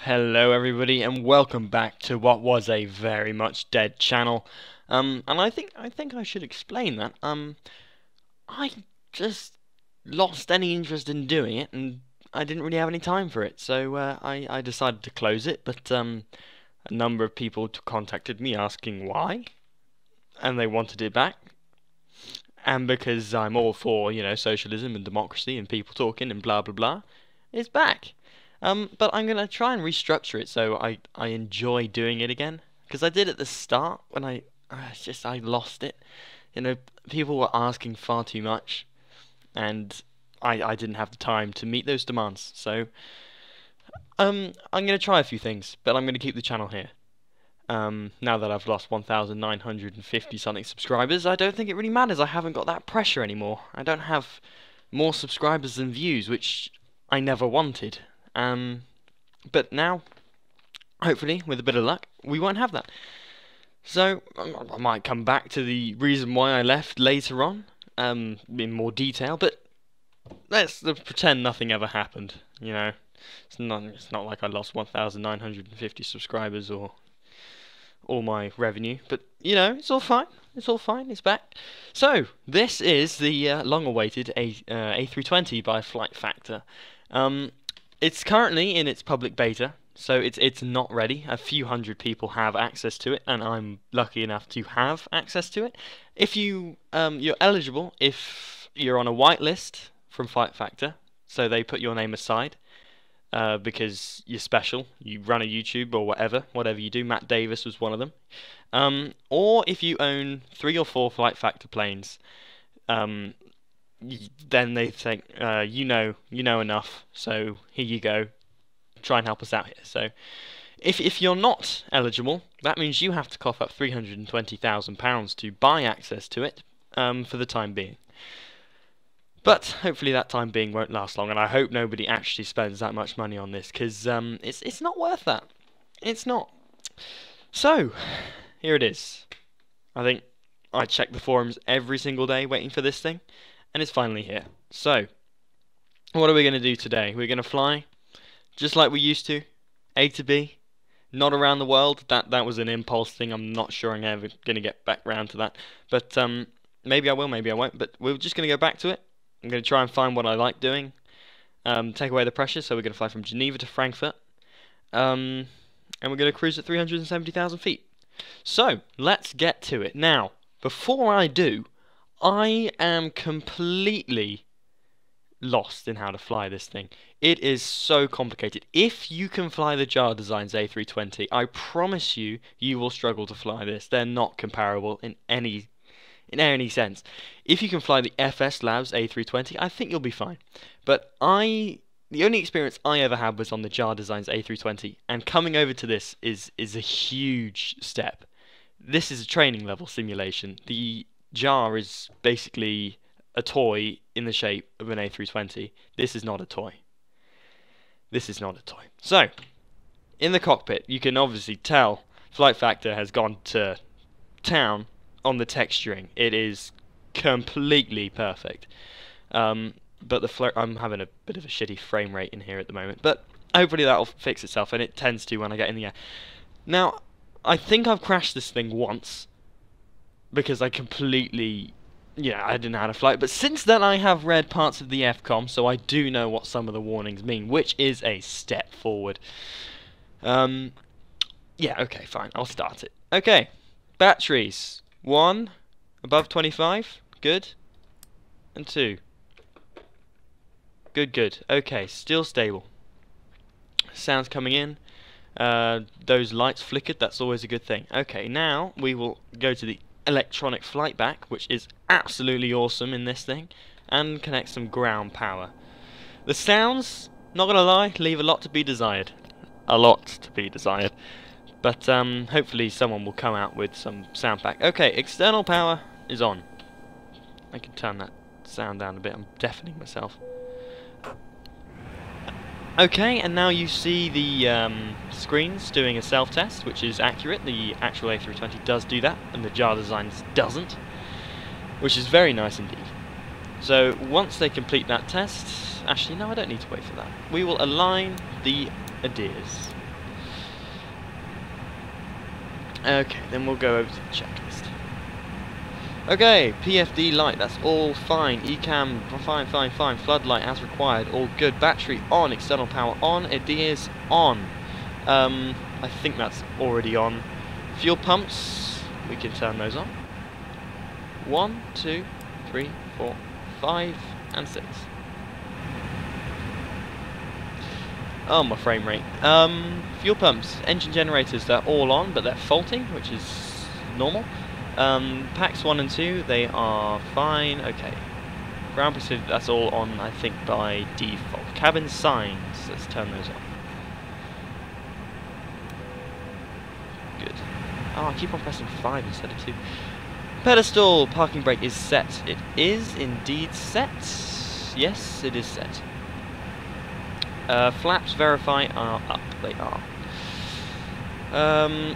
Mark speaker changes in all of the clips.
Speaker 1: Hello everybody and welcome back to what was a very much dead channel. And I think I should explain that. I just lost any interest in doing it and I didn't really have any time for it. So I decided to close it, but a number of people contacted me asking why, and they wanted it back. And because I'm all for, socialism and democracy and people talking and blah blah blah, it's back. But I'm gonna try and restructure it so I enjoy doing it again. Because I did at the start when I lost it. People were asking far too much, and I didn't have the time to meet those demands. So I'm gonna try a few things, but I'm gonna keep the channel here. Now that I've lost 1,950 something subscribers, I don't think it really matters. I haven't got that pressure anymore. I don't have more subscribers than views, which I never wanted. But now, hopefully, with a bit of luck, we won't have that. So, I might come back to the reason why I left later on, in more detail, but let's pretend nothing ever happened, It's not like I lost 1,950 subscribers or all my revenue, but, it's all fine. It's all fine, it's back. So, this is the long-awaited A320 by Flight Factor. It's currently in its public beta, so it's not ready. A few hundred people have access to it, and I'm lucky enough to have access to it. If you're eligible if you're on a whitelist from Flight Factor, so they put your name aside because you're special. You run a YouTube or whatever you do. Matt Davis was one of them. Or if you own 3 or 4 Flight Factor planes. Then they think you know enough, so here you go, try and help us out here. So if you're not eligible, that means you have to cough up £320,000 to buy access to it for the time being. But hopefully that time being won't last long, and I hope nobody actually spends that much money on this, because it's not worth that. It's not. So here it is. I think I check the forums every single day waiting for this thing. And it's finally here. So, what are we going to do today? We're going to fly, just like we used to, A to B, not around the world. That was an impulse thing. I'm not sure I'm ever going to get back round to that. But maybe I will, maybe I won't. But we're just going to go back to it. I'm going to try and find what I like doing. Take away the pressure. So we're going to fly from Geneva to Frankfurt. And we're going to cruise at 370,000 feet. So, let's get to it. Now, before I do, I am completely lost in how to fly this thing. It is so complicated. If you can fly the JAR Designs A320, I promise you, you will struggle to fly this. They're not comparable in any sense. If you can fly the FS Labs A320, I think you'll be fine. But the only experience I ever had was on the JAR Designs A320, and coming over to this is a huge step. This is a training level simulation. The JAR is basically a toy in the shape of an A320. This is not a toy. This is not a toy. So, in the cockpit, you can obviously tell Flight Factor has gone to town on the texturing. It is completely perfect. But I'm having a bit of a shitty frame rate in here at the moment. But hopefully that'll fix itself, and it tends to when I get in the air. Now, I think I've crashed this thing once, because I completely, I didn't know how to fly it. But since then I have read parts of the FCOM, so I do know what some of the warnings mean, which is a step forward. Yeah, okay, fine, I'll start it. Okay, batteries. 1, above 25, good. And 2. Good. Okay, still stable. Sounds coming in. Those lights flickered, that's always a good thing. Okay, now we will go to the electronic flight back, which is absolutely awesome in this thing, and connect some ground power. The sounds, not gonna lie, leave a lot to be desired. A lot to be desired. But hopefully someone will come out with some sound pack. Okay, external power is on. I can turn that sound down a bit, I'm deafening myself. Okay, and now you see the screens doing a self-test, which is accurate. The actual A320 does do that, and the JAR Designs doesn't, which is very nice indeed. So once they complete that test, actually no, I don't need to wait for that. We will align the adheres. Okay, then we'll go over to the checklist. Okay, PFD light, that's all fine. ECAM, fine. Floodlight as required, all good. Battery on, external power on, ADIRS on. I think that's already on. Fuel pumps, we can turn those on. 1, 2, 3, 4, 5, and 6. Oh, my frame rate. Fuel pumps, engine generators, they're all on, but they're faulty, which is normal. Packs 1 and 2, they are fine. Okay. Ground precision, that's all on, I think, by default. Cabin signs, let's turn those on. Good. Oh, I keep on pressing 5 instead of 2. Pedestal, parking brake is set. It is indeed set. Yes, it is set. Flaps verify are up. They are.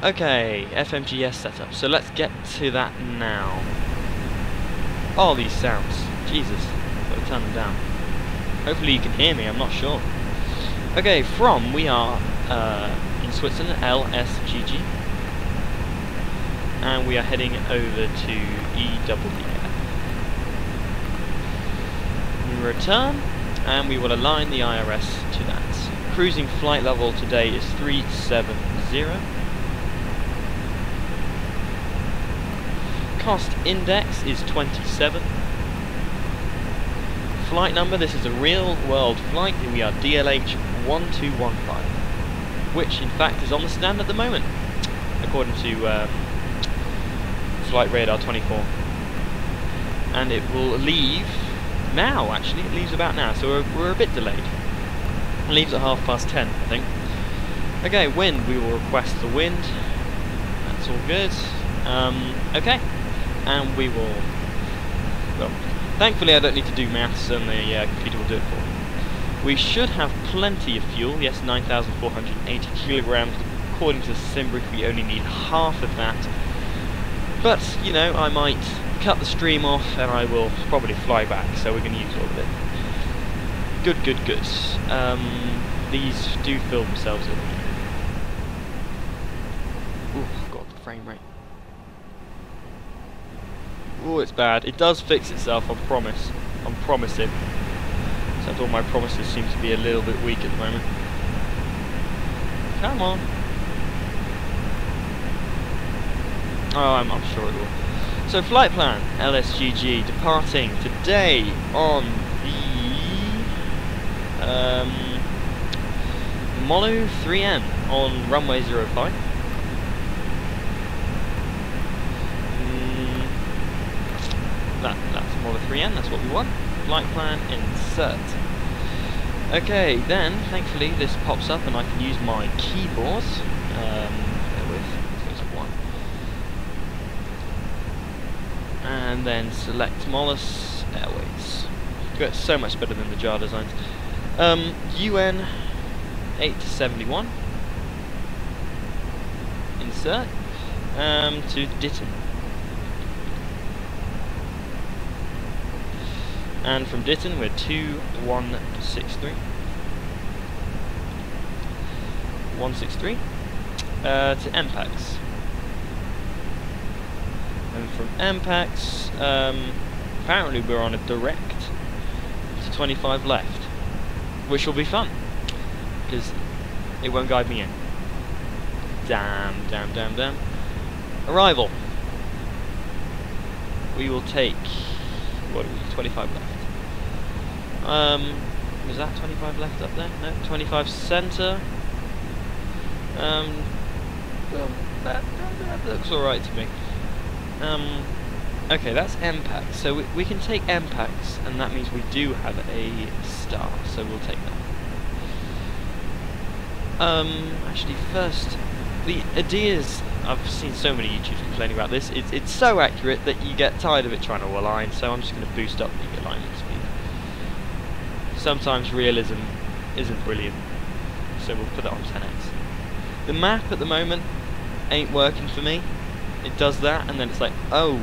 Speaker 1: Okay, FMGS setup. So let's get to that now. Oh, these sounds. Jesus. Gotta turn them down. Hopefully you can hear me, I'm not sure. Okay, we are in Switzerland, LSGG. And we are heading over to EWF. We return, and we will align the IRS to that. Cruising flight level today is 370. Cost index is 27. Flight number, this is a real world flight, and we are DLH 1215, which in fact is on the stand at the moment, according to Flight Radar 24. And it will leave now, actually. It leaves about now, so we're a bit delayed. It leaves at 10:30, I think. Okay, wind. We will request the wind. That's all good. Okay. And we will... Well, thankfully I don't need to do maths, and the computer will do it for me. We should have plenty of fuel. Yes, 9,480 kilograms. According to Simbrick, we only need half of that. But, you know, I might cut the stream off and I will probably fly back, so we're going to use all of it. Good. These do fill themselves in. Ooh, God, the frame rate. Ooh, it's bad. It does fix itself, I promise. I'm promising. Except all my promises seem to be a little bit weak at the moment. Come on. Oh, I'm sure it will. So, flight plan, LSGG, departing today on the Molu 3N on runway 05. That's Molu 3N, that's what we want. Flight plan, insert. Okay, then, thankfully, this pops up and I can use my keyboard. And then select Molus Airways. Good, so much better than the JAR designs. UN 871. Insert. To Ditton. And from Ditton we're 2163. 163. To MPAX. And from MPAX, apparently we're on a direct to 25 left, which will be fun, because it won't guide me in. Damn. Arrival. We will take, what are we, 25 left. Was that 25 left up there? No, 25 centre. Well, that looks alright to me. Okay, that's MPAX, so we can take MPAX, and that means we do have a star, so we'll take that. Actually, first, the ADIRS, I've seen so many YouTubers complaining about this, it's so accurate that you get tired of it trying to align, so I'm just going to boost up the alignment speed. Sometimes realism isn't brilliant, so we'll put that on 10x. The map at the moment ain't working for me. It does that, and then it's like, oh,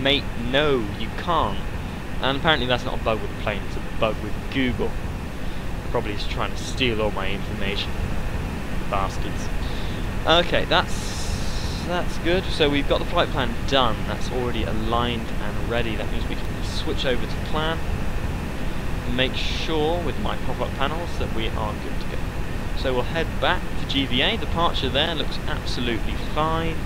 Speaker 1: mate, no, you can't. And apparently that's not a bug with the plane, it's a bug with Google. Probably is trying to steal all my information. Bastards. Okay, that's so that's good. So we've got the flight plan done. That's already aligned and ready. That means we can switch over to plan. Make sure with my pop-up panels that we are good to go. So we'll head back to GVA. Departure there looks absolutely fine.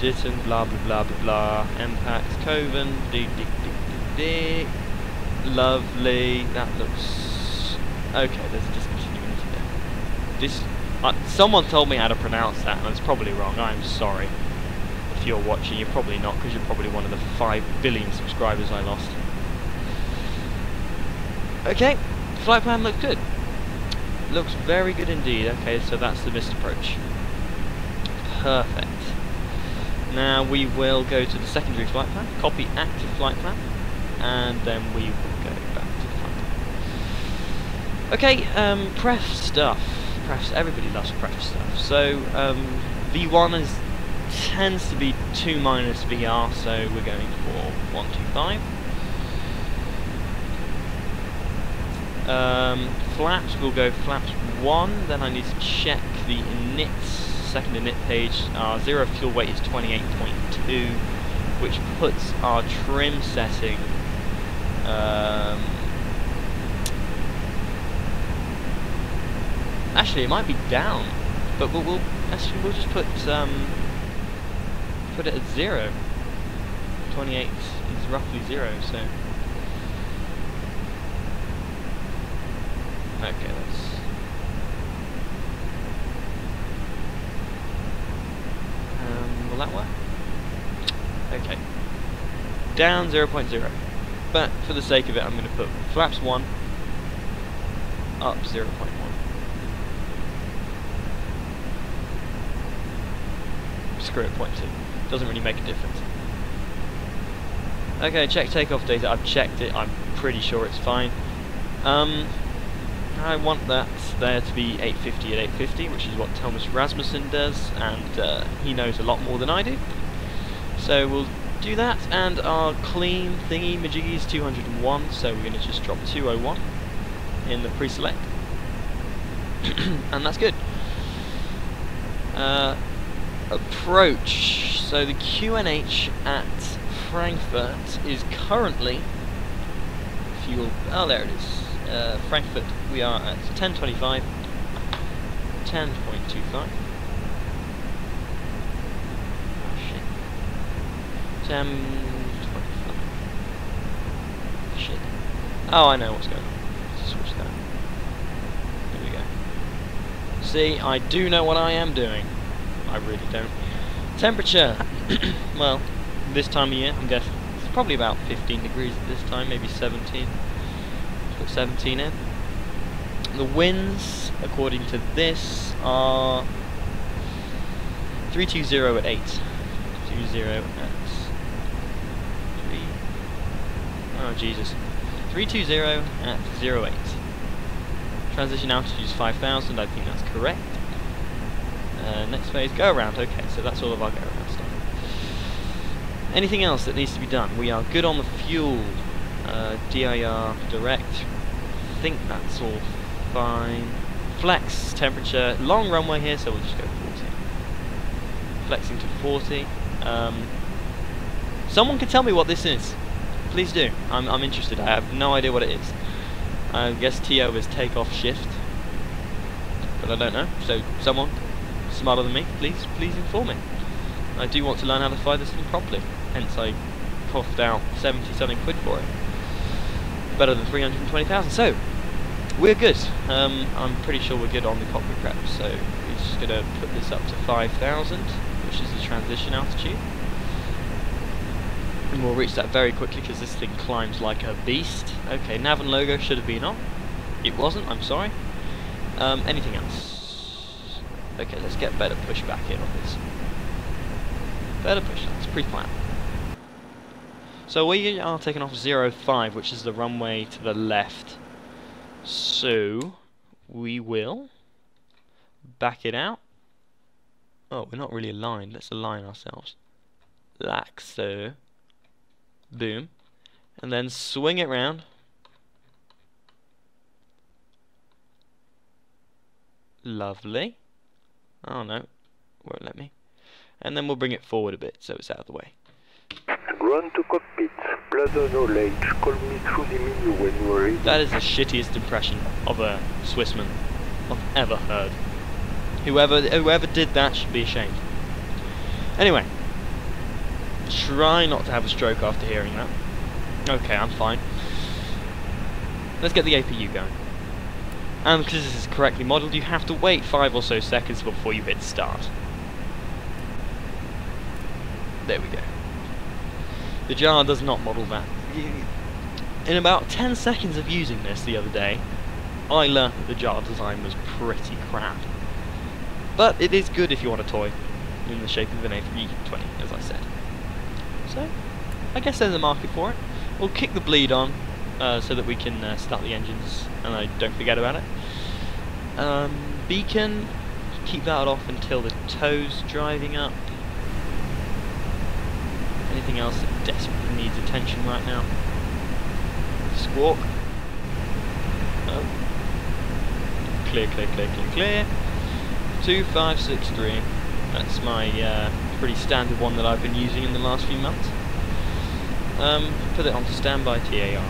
Speaker 1: Ditton, blah blah blah blah blah. Impact, Coven, dig dig dig dig dig. Lovely. That looks okay. There's a discontinuity there. Someone told me how to pronounce that, and it's probably wrong. I'm sorry. If you're watching, you're probably not, because you're probably one of the 5 billion subscribers I lost. Okay, flight plan looks good. Looks very good indeed. Okay, so that's the missed approach. Perfect. Now we will go to the secondary flight plan, copy active flight plan, and then we will go back to the flight plan. Okay, pref stuff. Everybody loves pref stuff. So V1 tends to be 2 minus VR, so we're going for 125. Flaps, we'll go flaps 1, then I need to check the inits, second init page. Our zero fuel weight is 28.2, which puts our trim setting actually it might be down, but we'll just put it at 0. 28 is roughly 0, so okay, will that work? Okay. Down 0.0. But for the sake of it, I'm going to put flaps 1, up 0.1. Screw it, 0.2. Doesn't really make a difference. Okay, check takeoff data. I've checked it. I'm pretty sure it's fine. I want that there to be 850 at 850, which is what Thomas Rasmussen does, and he knows a lot more than I do. So we'll do that, and our clean thingy majiggy is 201, so we're going to just drop 201 in the pre-select, and that's good. Approach. So the QNH at Frankfurt is currently fuel. Oh, there it is. Frankfurt, we are at 10.25, 10.25. Oh shit. 10.25. Shit. Oh, I know what's going on. Let's switch that. There we go. See, I do know what I am doing. I really don't. Temperature. Well, this time of year, I'm guessing it's probably about 15 degrees at this time, maybe 17. Put 17 in. The winds, according to this, are 320 at 8. 20 at 3. Oh Jesus. 320 at 08. Transition altitude is 5,000. I think that's correct. Next phase, go around. Okay, so that's all of our go around stuff. Anything else that needs to be done? We are good on the fuel. DIR direct. I think that's all fine. Flex temperature. Long runway here, so we'll just go 40. Flexing to 40. Someone can tell me what this is. Please do. I'm interested. I have no idea what it is. I guess TO is takeoff shift, but I don't know. So someone smarter than me, please inform me. I do want to learn how to fly this thing properly. Hence I coughed out 70-something quid for it. Better than 320,000. So we're good. I'm pretty sure we're good on the cockpit prep. So we're just gonna put this up to 5,000, which is the transition altitude. And we'll reach that very quickly because this thing climbs like a beast. Okay, nav and logo should have been on. It wasn't, I'm sorry. Anything else? Okay, let's get better pushback in on this. Better push, that's pre-plan. So we are taking off 05, which is the runway to the left. So we will back it out. Oh, we're not really aligned. Let's align ourselves. Like so. Boom. And then swing it round. Lovely. Oh no. won't let me. And then we'll bring it forward a bit so it's out of the way.
Speaker 2: Ground to cockpit. Plaza knowledge. Call me through the menu when you are ready.
Speaker 1: That is the shittiest impression of a Swissman I've ever heard. Whoever did that should be ashamed. Anyway, try not to have a stroke after hearing that. Okay, I'm fine. Let's get the APU going. And because this is correctly modelled, you have to wait 5 or so seconds before you hit start. There we go. The jar does not model that. In about 10 seconds of using this the other day, I learned that the jar design was pretty crap. But it is good if you want a toy in the shape of an A320, as I said. So, I guess there's a market for it. We'll kick the bleed on so that we can start the engines and I don't forget about it. Beacon, keep that off until the tow's driving up. Anything else that desperately needs attention right now? Squawk. Oh. Clear, clear, clear, clear, clear. 2563. That's my pretty standard one that I've been using in the last few months. Put it onto standby TAR.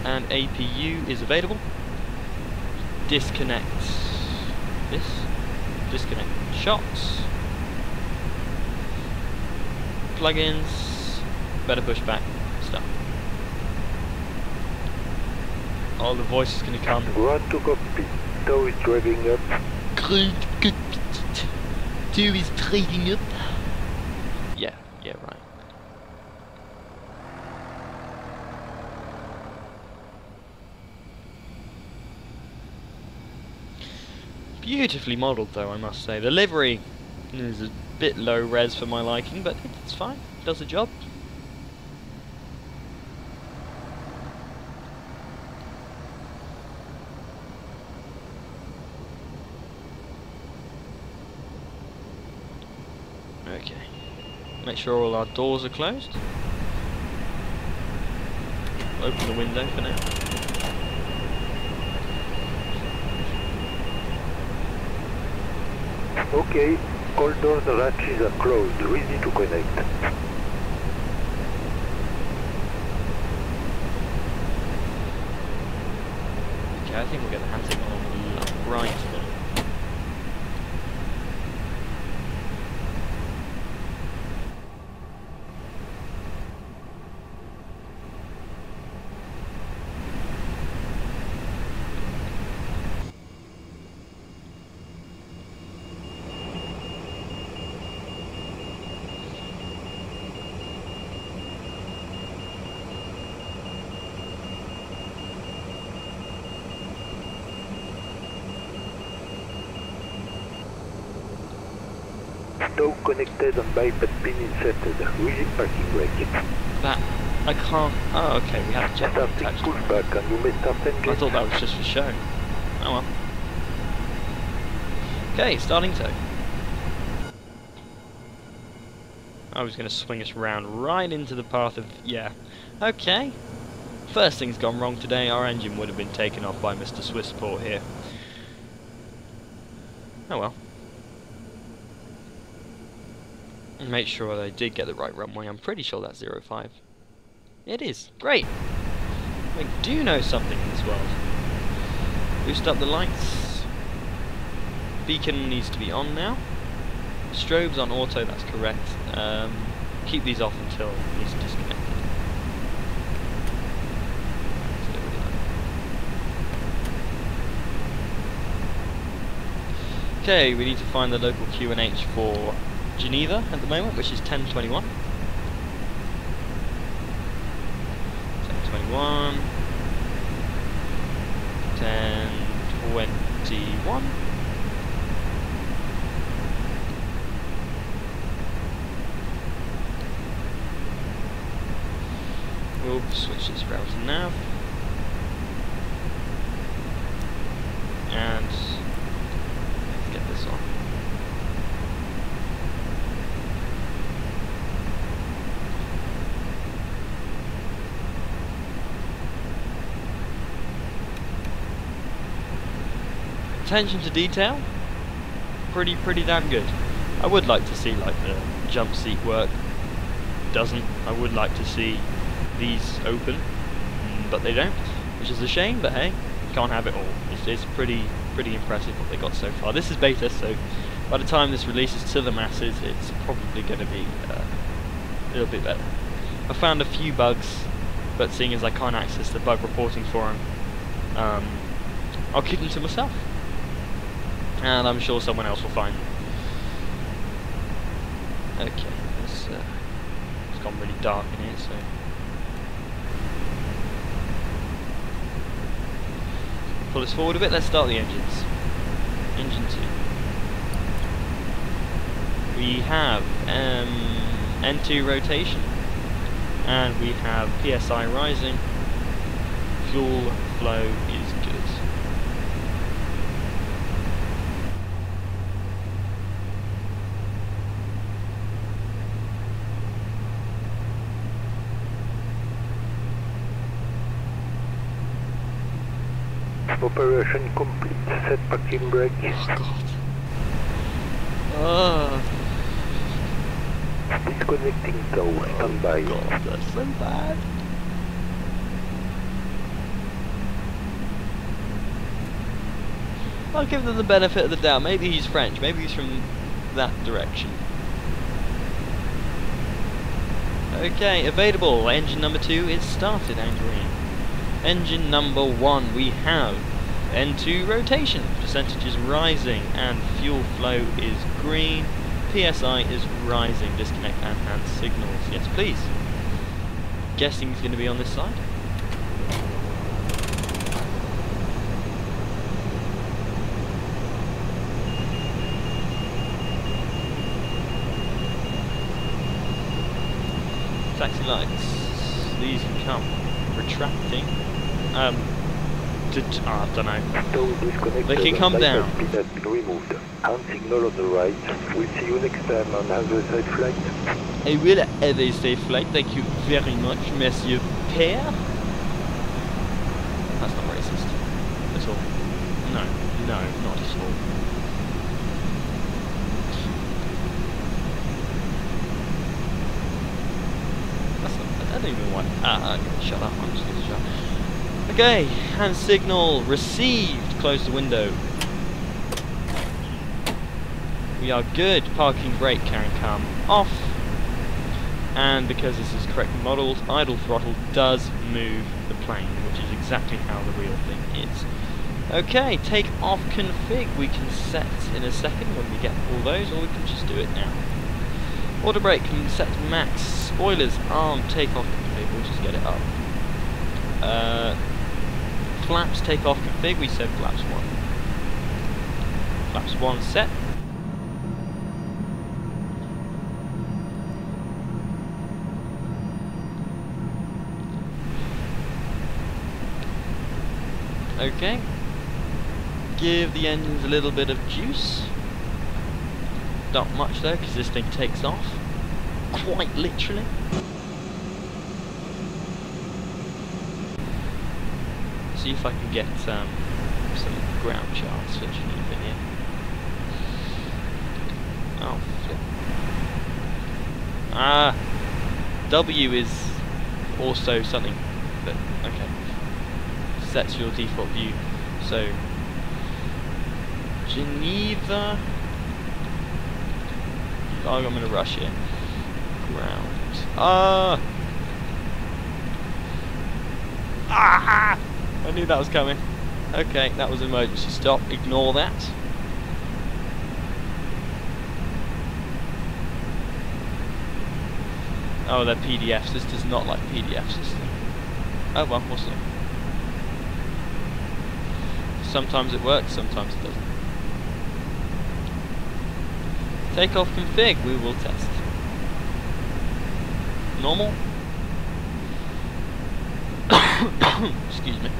Speaker 1: And APU is available. Disconnect this. Disconnect shocks. Plugins. Better pushback. Stuff. All the voice is going to come.
Speaker 2: Ground to cockpit. Tow is driving up.
Speaker 1: Tow is driving up. Yeah, right. Beautifully modelled though, I must say. The livery is a bit low res for my liking, but it's fine. It does the job. Okay. Make sure all our doors are closed. Open the window for now.
Speaker 2: Okay, all doors and hatches are closed, ready to connect.
Speaker 1: Okay, I think we'll get the hand signal on the right now.
Speaker 2: Tow connected and bypass pin inserted. Ready parking brake.
Speaker 1: That, I can't... Oh, okay, we have a jet
Speaker 2: Starting
Speaker 1: attached.
Speaker 2: pushback and you may start engine.
Speaker 1: I thought that was just for show. Oh well. Okay, starting tow. I was going to swing us round right into the path of... Yeah. Okay. First thing's gone wrong today. Our engine would have been taken off by Mr. Swissport here. Oh well. Make sure they did get the right runway. I'm pretty sure that's 05. It is. Great. We do know something in this world. Boost up the lights. Beacon needs to be on now. Strobes on auto, that's correct. Keep these off until he's disconnected. Okay, we need to find the local QNH for Geneva at the moment, which is 1021. 1021. 1021. We'll switch this route to nav. And let's get this on. Attention to detail. pretty damn good. I would like to see like the jump seat work. Doesn't. I would like to see these open, but they don't, which is a shame. But hey, can't have it all. It's pretty impressive what they got so far. This is beta, so by the time this releases to the masses, it's probably going to be a little bit better. I found a few bugs, but seeing as I can't access the bug reporting forum, I'll keep them to myself, and I'm sure someone else will find them. Okay, it's gone really dark in here, so pull this forward a bit. Let's start the engines. Engine 2. We have N2 rotation, and we have PSI rising. Fuel flow is good.
Speaker 2: Operation complete. Set parking brake.
Speaker 1: Oh god.
Speaker 2: Disconnecting tow. Standby.
Speaker 1: God, that's so bad. I'll give them the benefit of the doubt. Maybe he's French. Maybe he's from that direction. Okay, available. Engine number 2 is started and green. Engine number 1, we have N2 rotation. Percentage is rising and fuel flow is green. PSI is rising. Disconnect and hand signals. Yes, please. Guessing he's going to be on this side. Taxi lights. These can come. Retracting. I don't know. They can come down.
Speaker 2: Has been removed. Hand signal on the right. We'll see you next time on Have a Safe Flight.
Speaker 1: I will have a safe flight. Thank you very much, Monsieur Père. That's not racist at all. No, not at all. That's not, I don't even want. Okay, shut up. I'm just going to shut up. Okay, hand signal received. Close the window. We are good. Parking brake can come off. And because this is correctly modelled, idle throttle does move the plane, which is exactly how the real thing is. Okay, take off config we can set in a second when we get all those, or we can just do it now. Auto brake can set to max. Spoilers arm takeoff config, we'll just get it up. Flaps takeoff config, we said flaps 1. Flaps 1 set. Okay. Give the engines a little bit of juice. Not much though, because this thing takes off. Quite literally. See if I can get some ground charts for Geneva here. Oh, flip. W is also something that, okay, sets your default view. So, Geneva. Oh, I'm going to rush here. Ground. I knew that was coming. Okay, that was an emergency stop. Ignore that. Oh, they're PDFs. This does not like PDFs, this thing. Oh well, we'll see. Sometimes it works, sometimes it doesn't. Takeoff config, we will test. Normal. Excuse me.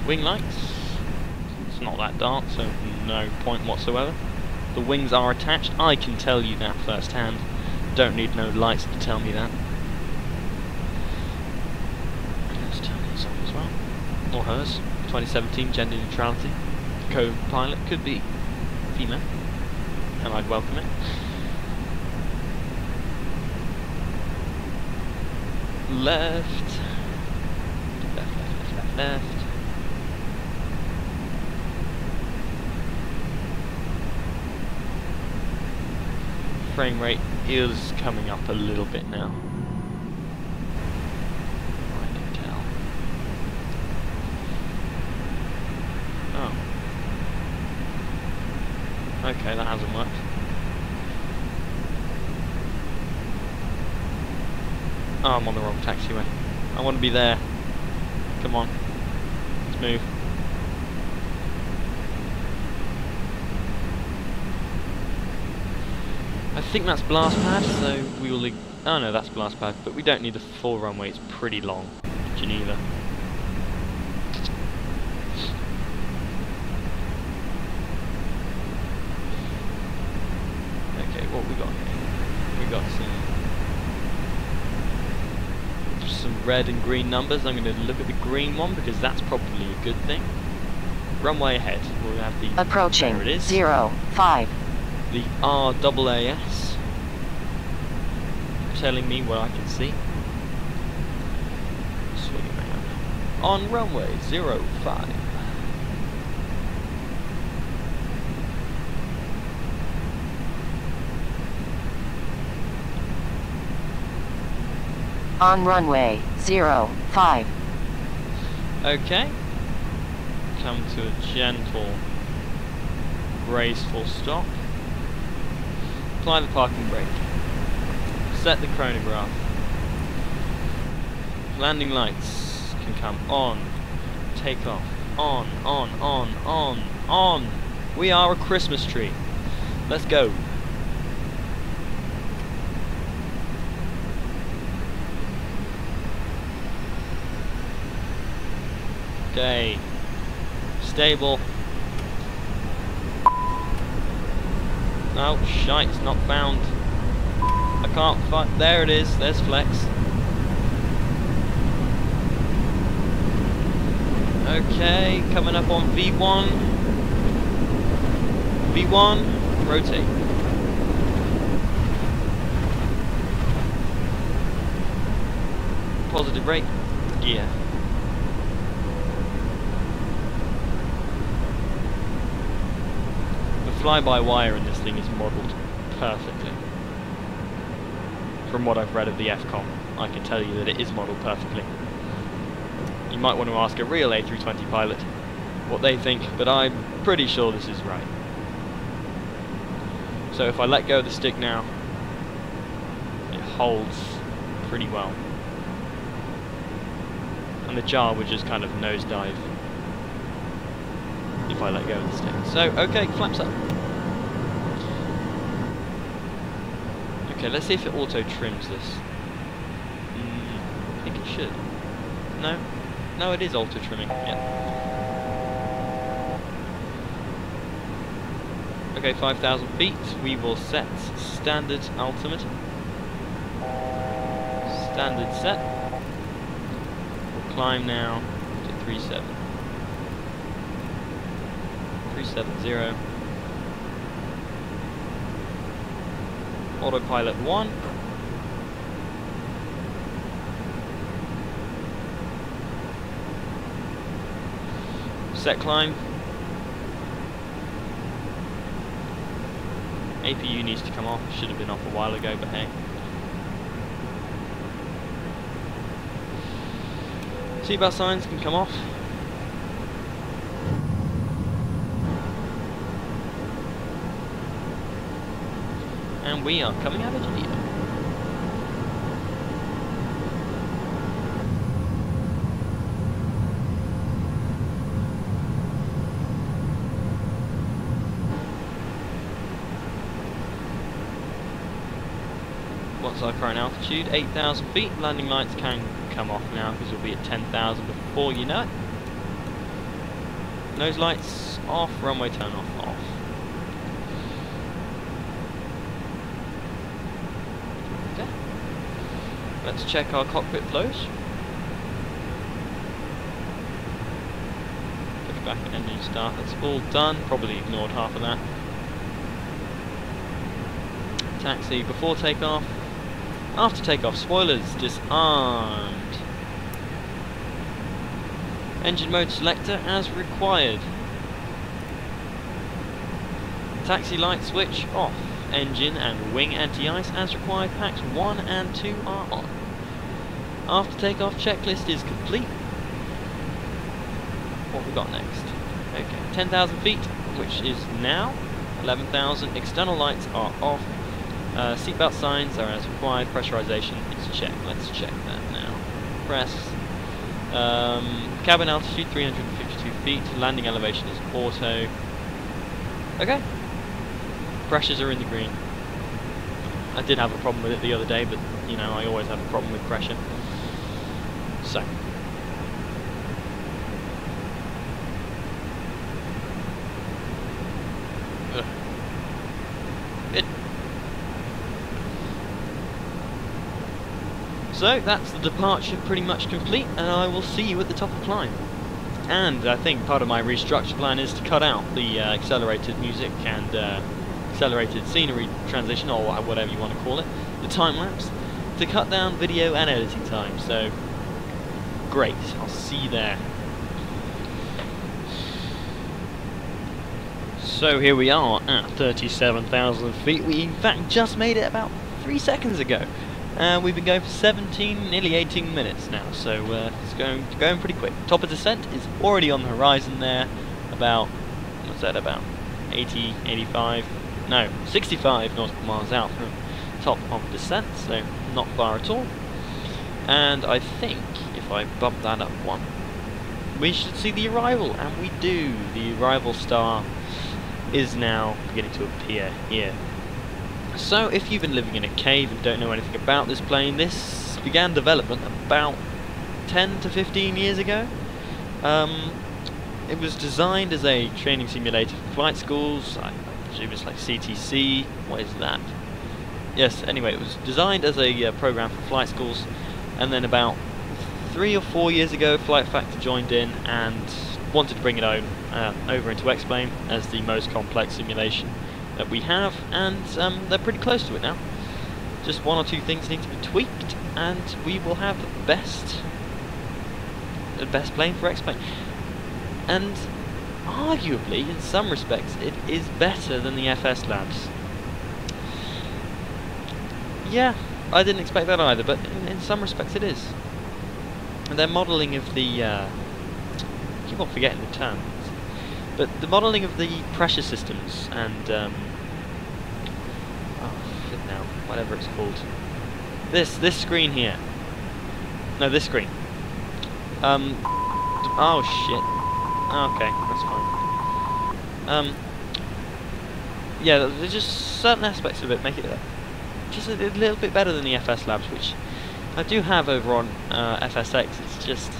Speaker 1: Wing lights. It's not that dark, so no point whatsoever. The wings are attached. I can tell you that firsthand. Don't need no lights to tell me that. Let's turn this off as well. Or hers. 2017 gender neutrality. Co-pilot could be female, and I'd welcome it. Left. Left, left, left, left, left. Frame rate is coming up a little bit now. I can tell. Oh. Okay, that hasn't worked. Oh, I'm on the wrong taxiway. I want to be there. Come on. Let's move. I think that's blast pad, so we will... Oh no, that's blast pad, but we don't need the full runway, it's pretty long. Geneva. Okay, what we got here? We got some red and green numbers. I'm going to look at the green one because that's probably a good thing. Runway ahead. We'll have the...
Speaker 3: Approaching.
Speaker 1: There it is.
Speaker 3: 05.
Speaker 1: The RAAS telling me what I can see. Swing around. On runway 05.
Speaker 3: On runway 05.
Speaker 1: Okay. Come to a gentle, graceful stop. Apply the parking brake. Set the chronograph. Landing lights can come on. Take off. On. We are a Christmas tree. Let's go. Okay. Stable. Oh, shite, it's not found. I can't find... There it is, there's flex. Okay, coming up on V1. V1, rotate. Positive rate, gear. Fly-by-wire in this thing is modelled perfectly. From what I've read of the FCOM, I can tell you that it is modelled perfectly. You might want to ask a real A320 pilot what they think, but I'm pretty sure this is right. So if I let go of the stick now, it holds pretty well. And the jar would just kind of nosedive if I let go of the stick. So, okay, flaps up. Okay, let's see if it auto trims this. I think it should. No? No, it is auto trimming, yeah. Okay, 5,000 feet. We will set standard altimeter. Standard set. We'll climb now to 37. 370. Autopilot 1. Set climb. APU needs to come off. Should have been off a while ago, but hey. Seatbelt signs can come off. And we are coming out of Geneva. What's our current altitude? 8,000 feet. Landing lights can come off now because we'll be at 10,000 before you know it. Nose lights off, runway turn off, off. Let's check our cockpit flows. pushback and engine start. That's all done. Probably ignored half of that. Taxi before takeoff. After takeoff, spoilers disarmed. Engine mode selector as required. Taxi light switch off. Engine and wing anti-ice as required. Packs 1 and 2 are on. After takeoff, checklist is complete. What we got next? Okay, 10,000 feet, which is now 11,000. External lights are off. Seatbelt signs are as required. Pressurization is checked. Let's check that now. Press. Cabin altitude 352 feet. Landing elevation is auto. Okay. Pressures are in the green. I did have a problem with it the other day, but you know I always have a problem with pressure. So. Good. So that's the departure pretty much complete, and I will see you at the top of climb. And I think part of my restructure plan is to cut out the accelerated music and accelerated scenery transition, or whatever you want to call it, the time lapse, to cut down video and editing time. So great, I'll see you there. So here we are at 37,000 feet. We in fact just made it about 3 seconds ago. We've been going for 17, nearly 18 minutes now, so it's going pretty quick. Top of descent is already on the horizon there, about, what's that, about 80, 85, no, 65 nautical miles out from top of descent, so not far at all. And I think if I bump that up one, we should see the arrival, and we do. The arrival star is now beginning to appear here. So if you've been living in a cave and don't know anything about this plane, this began development about 10 to 15 years ago. It was designed as a training simulator for flight schools. I presume it's like CTC. What is that? Yes, anyway, it was designed as a program for flight schools, and then about 3 or 4 years ago Flight Factor joined in and wanted to bring it over into X-Plane as the most complex simulation that we have, and they're pretty close to it now. Just 1 or 2 things need to be tweaked, and we will have the best plane for X-Plane. And arguably, in some respects, it is better than the FS Labs. Yeah, I didn't expect that either, but in some respects it is. And their modelling of the I keep on forgetting the term, but the modelling of the pressure systems and oh shit now, whatever it's called. This screen here. No, this screen. Oh shit. Okay, that's fine. Yeah, there's just certain aspects of it make it just a little bit better than the FS Labs, which I do have over on FSX. It's just,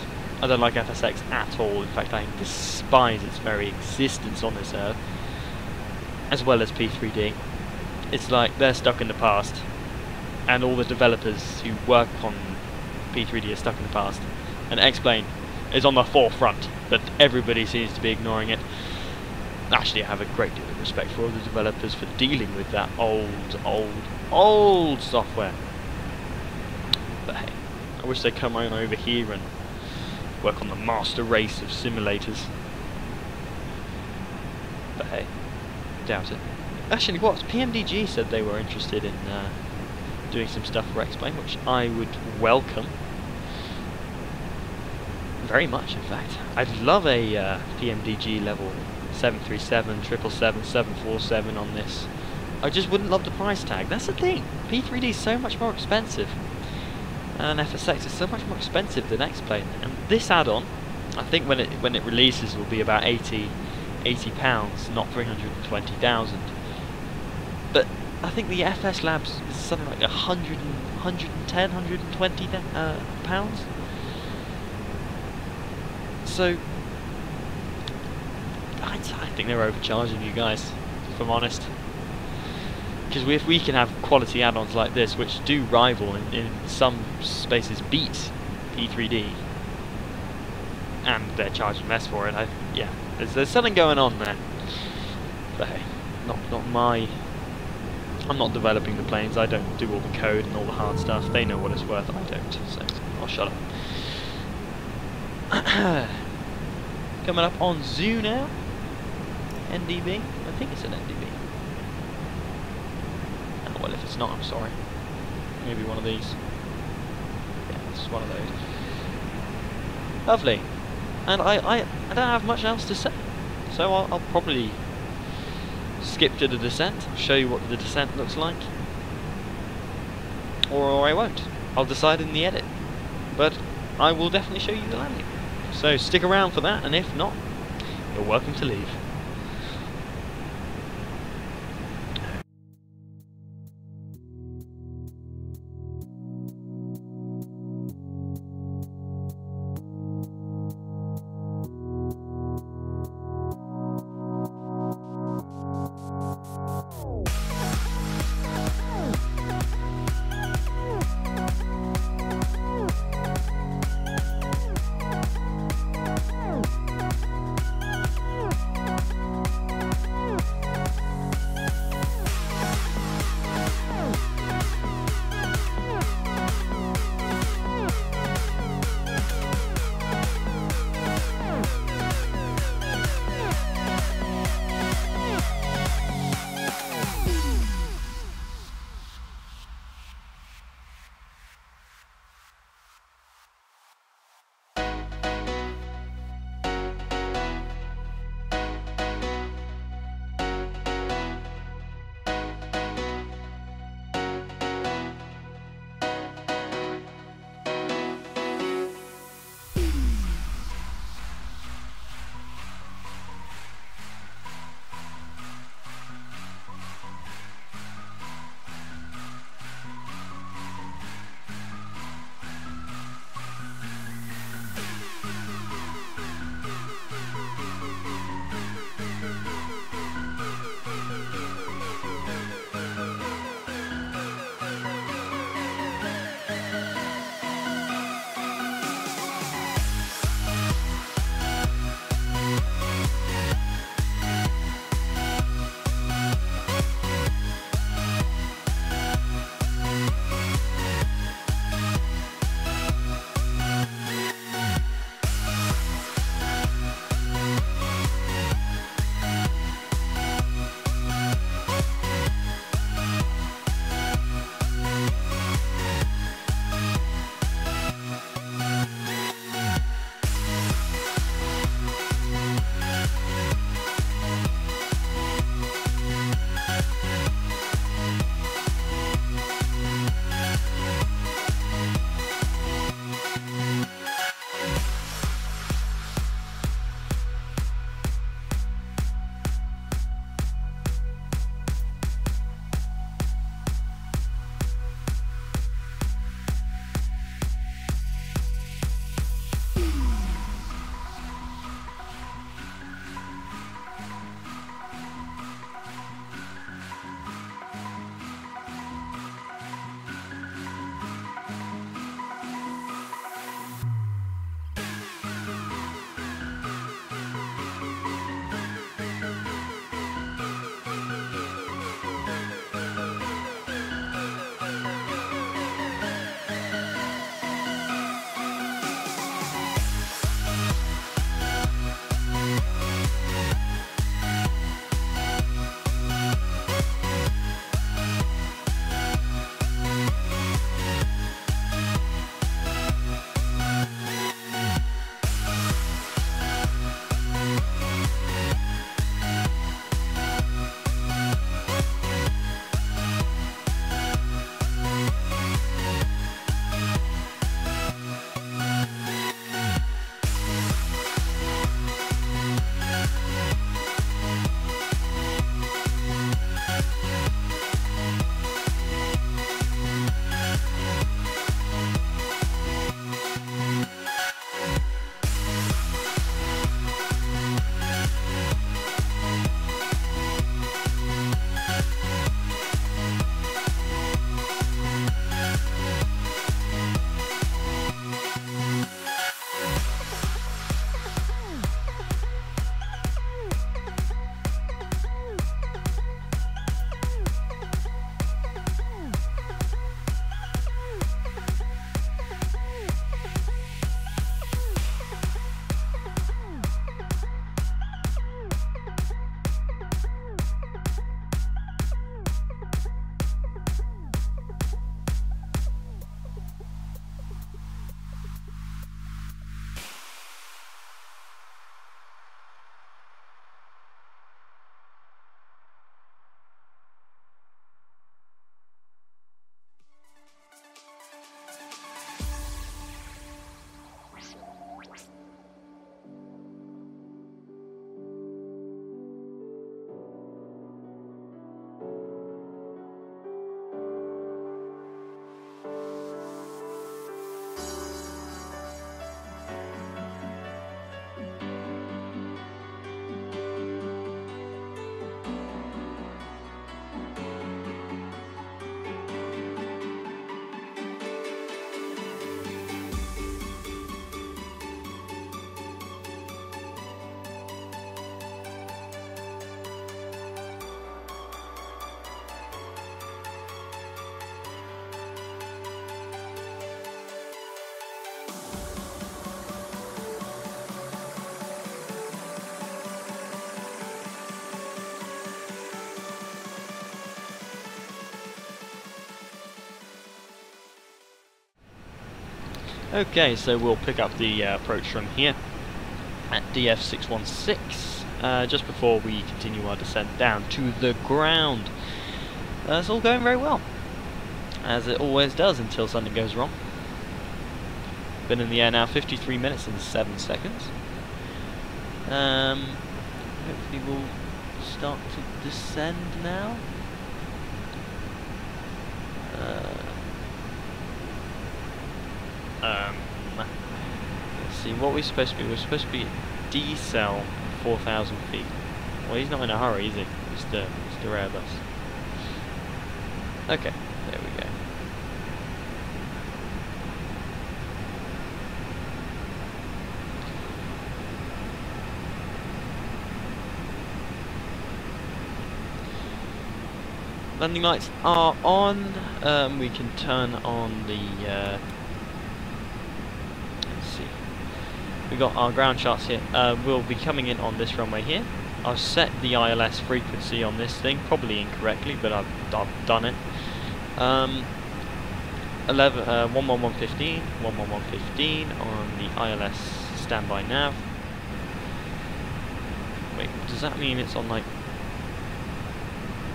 Speaker 1: I don't like FSX at all. In fact, I despise its very existence on this earth, as well as P3D. It's like they're stuck in the past, and all the developers who work on P3D are stuck in the past, and X-Plane is on the forefront, but everybody seems to be ignoring it. Actually, I have a great deal of respect for all the developers for dealing with that old software. But hey, I wish they'd come on over here and work on the master race of simulators. But hey, doubt it. Actually, what? PMDG said they were interested in doing some stuff for X-Plane, which I would welcome. Very much, in fact. I'd love a PMDG level 737, 777, 747 on this. I just wouldn't love the price tag. That's the thing. P3D is so much more expensive, and FSX is so much more expensive than X-Plane. And this add-on, I think when it releases, will be about £80, not 320,000. But I think the FS Labs is something like 110, 120 pounds. So I think they're overcharging you guys, if I'm honest. Because if we can have quality add-ons like this, which do rival in some spaces beat P3D, and they're charging less for it, yeah, There's something going on there. But hey, not my. I'm not developing the planes. I don't do all the code and all the hard stuff. They know what it's worth. I don't. So I'll shut up. Coming up on Zoo now. NDB. I think it's an NDB. Oh, well, if it's not, I'm sorry. Maybe one of these. Yeah, it's one of those. Lovely. And I don't have much else to say. So I'll probably skip to the descent. I'll show you what the descent looks like. Or I won't. I'll decide in the edit. But I will definitely show you the landing. So stick around for that, and if not, you're welcome to leave. Okay, so we'll pick up the approach from here at DF616 just before we continue our descent down to the ground. It's all going very well, as it always does until something goes wrong. Been in the air now 53 minutes and 7 seconds. Hopefully we'll start to descend now. Let's see, what we're supposed to be. We're supposed to be at decel 4,000 feet. Well, he's not in a hurry, is he? Mr. Airbus. Okay, there we go. Landing lights are on. We can turn on the. Let's see. We got our ground charts here. We'll be coming in on this runway here. I've set the ILS frequency on this thing, probably incorrectly, but I've done it. 11115, 11115 on the ILS standby nav. Wait, does that mean it's on like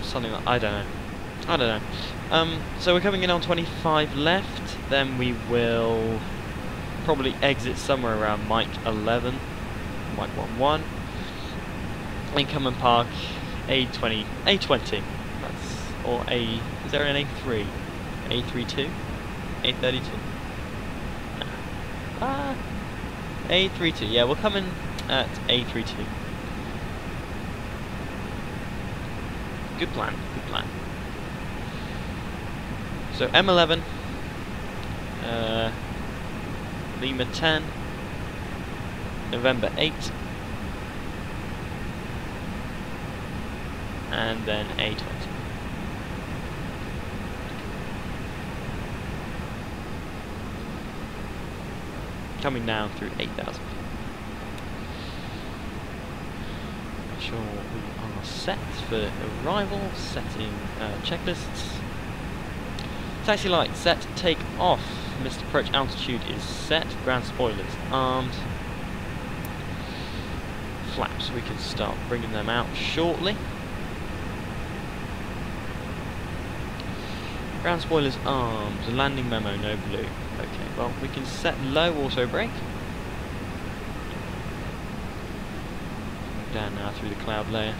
Speaker 1: something like, I don't know. So we're coming in on 25 left, then we will probably exit somewhere around Mike 11, Mike 11, and come and park A20, that's, or is there an A3? A32? A32? No. A32, yeah, we'll come in at A32. Good plan, good plan. So M11, Lima 10, November 8, and then A20. Coming down through 8,000 feet. Make sure we are set for arrival, setting checklists. Taxi light set, take off. Missed approach altitude is set, ground spoilers armed. Flaps, we can start bringing them out shortly. Ground spoilers armed, landing memo, no blue. Okay, well we can set low auto brake. Down now through the cloud layer.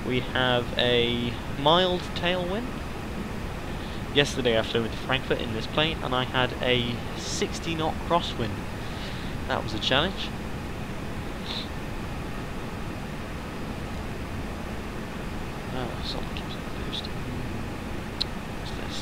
Speaker 1: We have a mild tailwind. Yesterday I flew into Frankfurt in this plane and I had a 60 knot crosswind. That was a challenge. Oh, something keeps on boosting. What's this?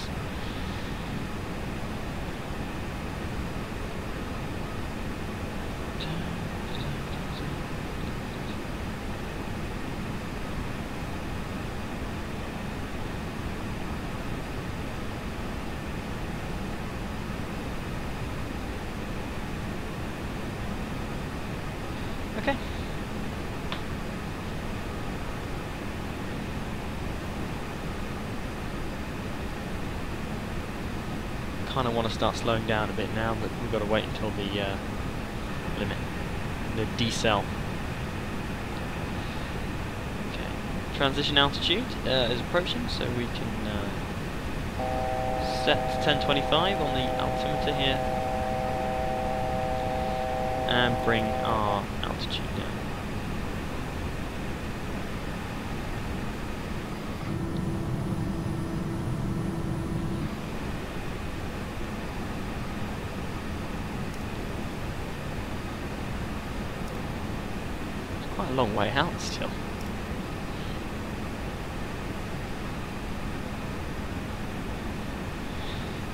Speaker 1: Okay. Kind of want to start slowing down a bit now, but we've got to wait until the limit, the decel. Okay. Transition altitude is approaching, so we can set 1025 on the altimeter here. And bring our altitude down. It's quite a long way out still.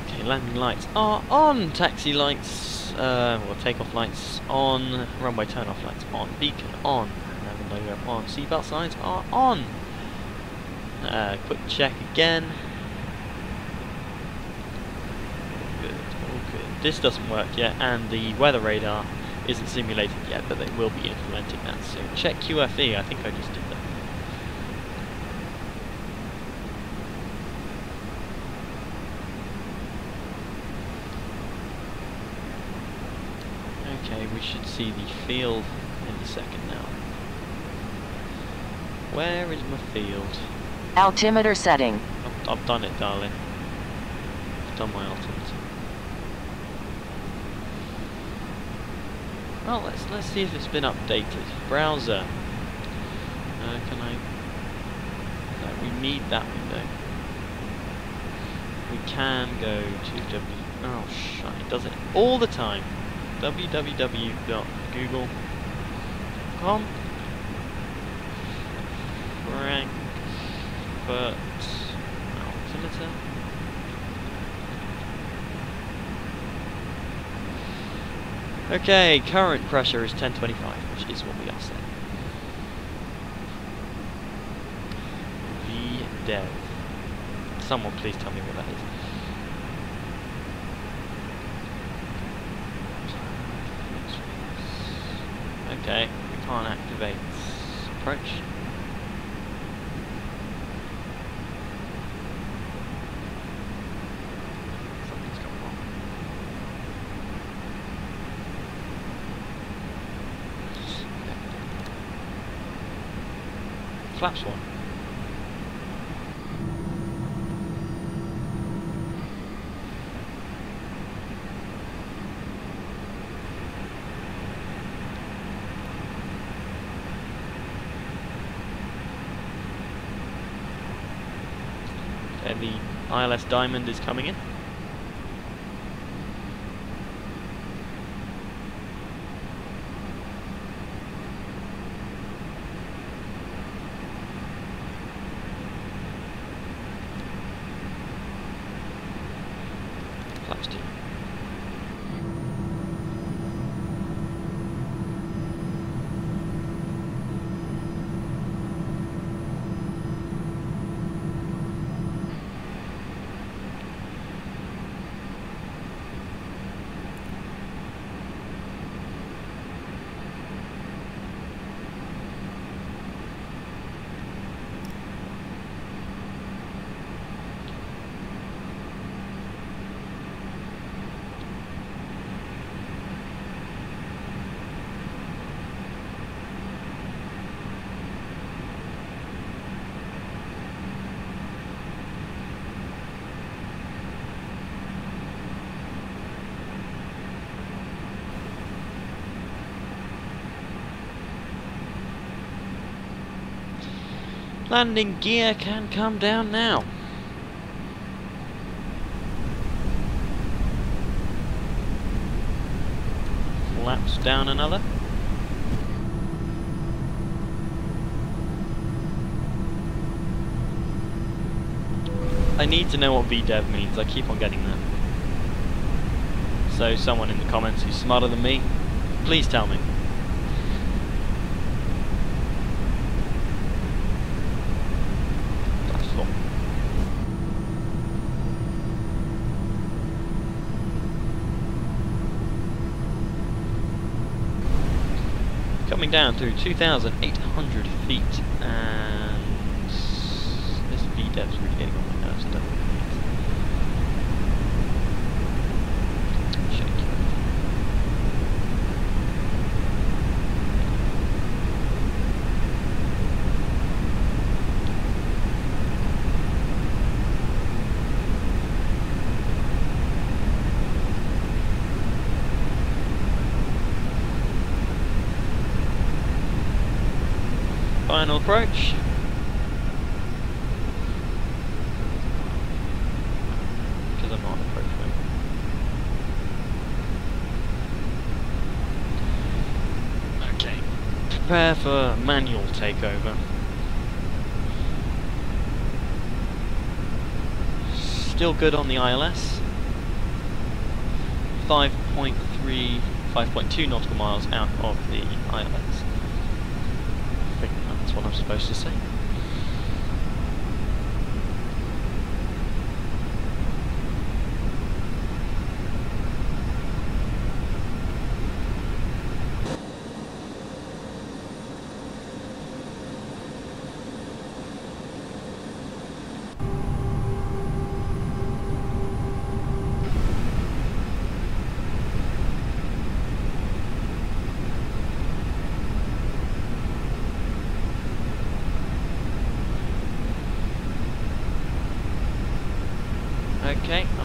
Speaker 1: Okay, landing lights are on, taxi lights. Or takeoff lights on, runway turn-off lights on, beacon on, and logo on, seatbelt signs are on. Quick check again. All good, all good. This doesn't work yet, and the weather radar isn't simulated yet, but they will be implementing that soon. Check QFE, I think I just did that. Okay, we should see the field in a second now. Where is my field?
Speaker 3: Altimeter setting.
Speaker 1: I've done it, darling. I've done my altimeter. Well, let's see if it's been updated. Browser. Can I? No, we need that window. We can go to Oh, shut! It does it all the time. www.google.com. Frankfurt altimeter. Okay, current pressure is 1025, which is what we are set. VDEV. Someone please tell me what that is. Okay, we can't activate approach. Something's gone wrong. Flaps one. And the ILS Diamond is coming in. Flaps 2. Landing gear can come down now. Flaps down another. I need to know what VDEV means, I keep on getting that. So someone in the comments who's smarter than me, please tell me. Coming down through 2,800 feet, and this VDEV's really getting on my nerves, don't Final approach. Because I'm not on approach mode. Okay. Prepare for manual takeover. Still good on the ILS. 5.2 nautical miles out of the ILS. I think that's what I'm supposed to say.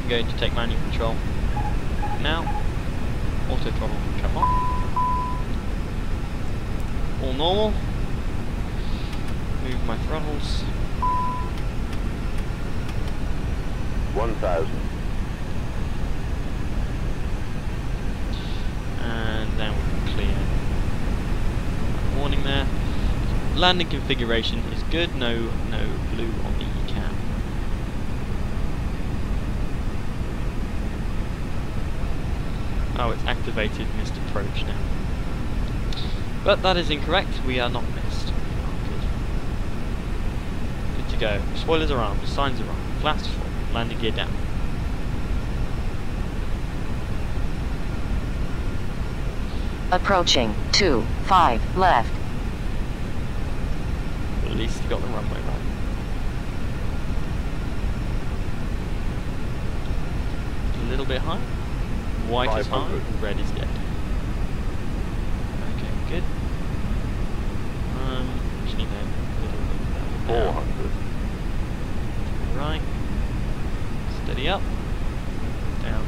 Speaker 1: I'm going to take manual control. Now, auto throttle, come on. All normal. Move my throttles.
Speaker 2: 1000.
Speaker 1: And then we're clear. Warning there. Landing configuration is good. No blue on the cam. Oh, it's activated missed approach now. But that is incorrect. We are not missed. We are good. Good to go. Spoilers are armed. Signs are on. Flaps full. Landing gear down.
Speaker 3: Approaching 25 left.
Speaker 1: At least you got the runway right. A little bit high. White is high, red is dead. Okay, good. Just need a little bit down.
Speaker 2: 400.
Speaker 1: Right. Steady up. Down.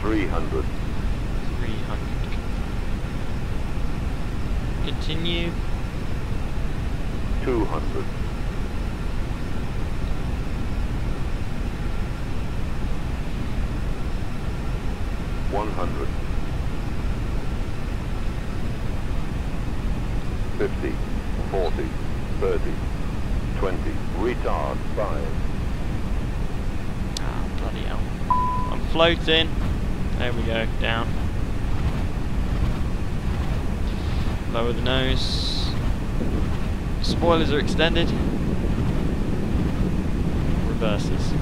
Speaker 2: 300.
Speaker 1: 300. Continue.
Speaker 2: 200. 100. 50. 40. 30. 20. Retard. 5.
Speaker 1: Ah, bloody hell. I'm floating. There we go, down. Lower the nose. Spoilers are extended. Reverses.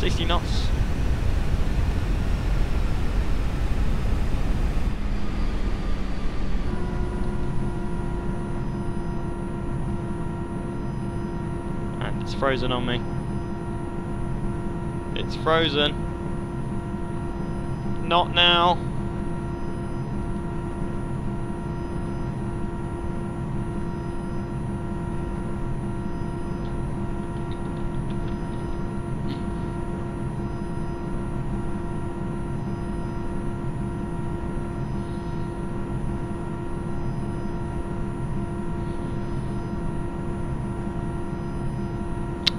Speaker 1: $60 knots. And it's frozen on me. It's frozen. Not now.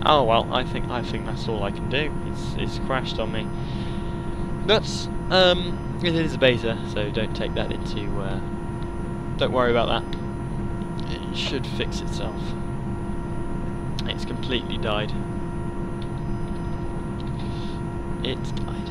Speaker 1: Oh well, I think that's all I can do. It's crashed on me. But it is a beta, so don't take that into. Don't worry about that. It should fix itself. It's completely died. It's died.